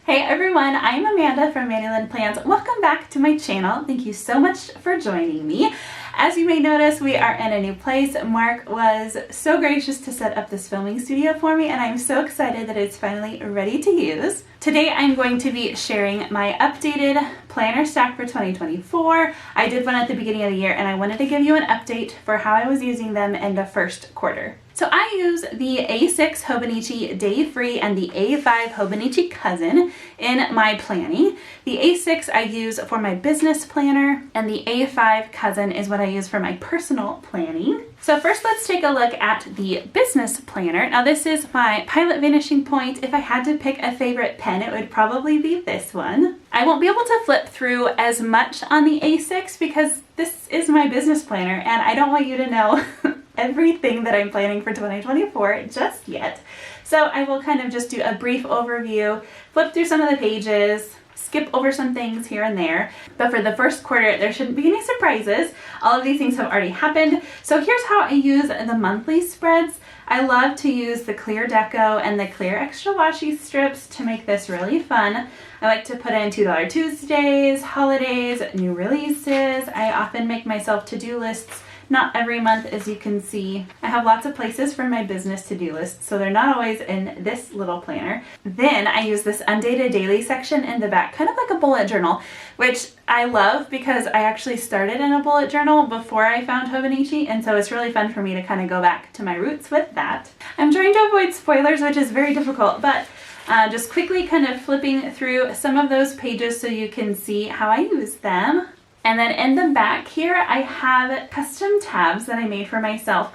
Hey everyone, I'm Amanda from Mandy Lynn Plans. Welcome back to my channel. Thank you so much for joining me. As you may notice, we are in a new place. Mark was so gracious to set up this filming studio for me, and I'm so excited that it's finally ready to use. Today I'm going to be sharing my updated planner stack for 2024. I did one at the beginning of the year, and I wanted to give you an update for how I was using them in the first quarter. So I use the A6 Hobonichi Day Free and the A5 Hobonichi Cousin in my planning. The A6 I use for my business planner, and the A5 Cousin is what I use for my personal planning. So first let's take a look at the business planner. Now this is my Pilot Vanishing Point. If I had to pick a favorite pen, it would probably be this one. I won't be able to flip through as much on the A6 because this is my business planner and I don't want you to know everything that I'm planning for 2024 just yet. So I will kind of just do a brief overview, flip through some of the pages, skip over some things here and there. But for the first quarter, there shouldn't be any surprises. All of these things have already happened. So here's how I use the monthly spreads. I love to use the clear deco and the clear extra washi strips to make this really fun. I like to put in $2 Tuesdays, holidays, new releases. I often make myself to-do lists. Not every month, as you can see. I have lots of places for my business to-do lists, so they're not always in this little planner. Then I use this undated daily section in the back, kind of like a bullet journal, which I love because I actually started in a bullet journal before I found Hobonichi, and so it's really fun for me to kind of go back to my roots with that. I'm trying to avoid spoilers, which is very difficult, but just quickly kind of flipping through some of those pages so you can see how I use them. And then in the back here, I have custom tabs that I made for myself.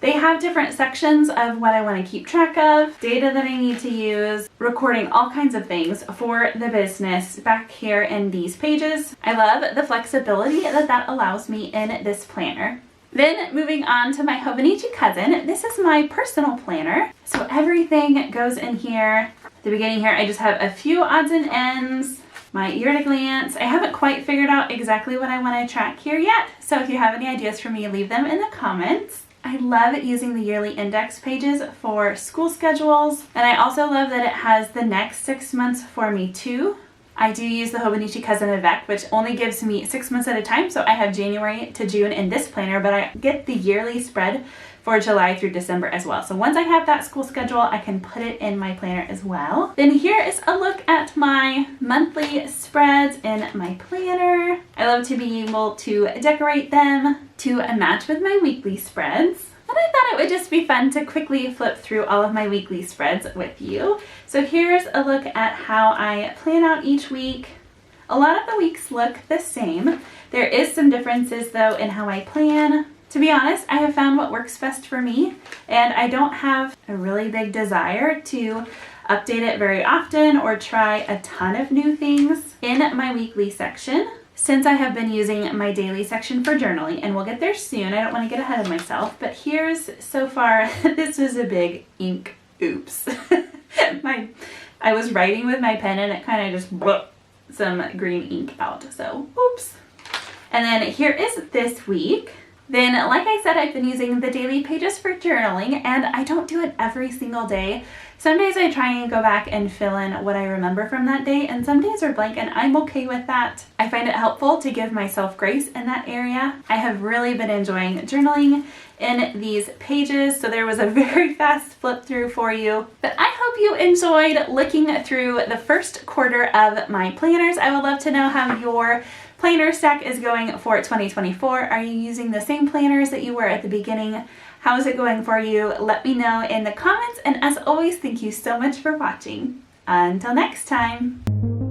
They have different sections of what I want to keep track of, data that I need to use, recording all kinds of things for the business back here in these pages. I love the flexibility that allows me in this planner. Then moving on to my Hobonichi Cousin, this is my personal planner. So everything goes in here. At the beginning here, I just have a few odds and ends. My year at a glance. I haven't quite figured out exactly what I want to track here yet, so if you have any ideas for me, leave them in the comments. I love using the yearly index pages for school schedules, and I also love that it has the next 6 months for me too. I do use the Hobonichi Cousin Avec, which only gives me 6 months at a time, so I have January to June in this planner, but I get the yearly spread for July through December as well. So once I have that school schedule, I can put it in my planner as well. Then here is a look at my monthly spreads in my planner. I love to be able to decorate them to match with my weekly spreads. And I thought it would just be fun to quickly flip through all of my weekly spreads with you. So here's a look at how I plan out each week. A lot of the weeks look the same. There is some differences though in how I plan. To be honest, I have found what works best for me, and I don't have a really big desire to update it very often or try a ton of new things in my weekly section, since I have been using my daily section for journaling, and we'll get there soon. I don't want to get ahead of myself, but here's so far, this was a big ink oops. I was writing with my pen and it kind of just blew some green ink out, so oops. And then here is this week. Then, like I said, I've been using the daily pages for journaling, and I don't do it every single day. Some days I try and go back and fill in what I remember from that day, and some days are blank, and I'm okay with that. I find it helpful to give myself grace in that area. I have really been enjoying journaling in these pages, so there was a very fast flip through for you. But I hope you enjoyed looking through the first quarter of my planners. I would love to know how your planner stack is going for 2024. Are you using the same planners that you were at the beginning? How is it going for you? Let me know in the comments, and as always, thank you so much for watching. Until next time.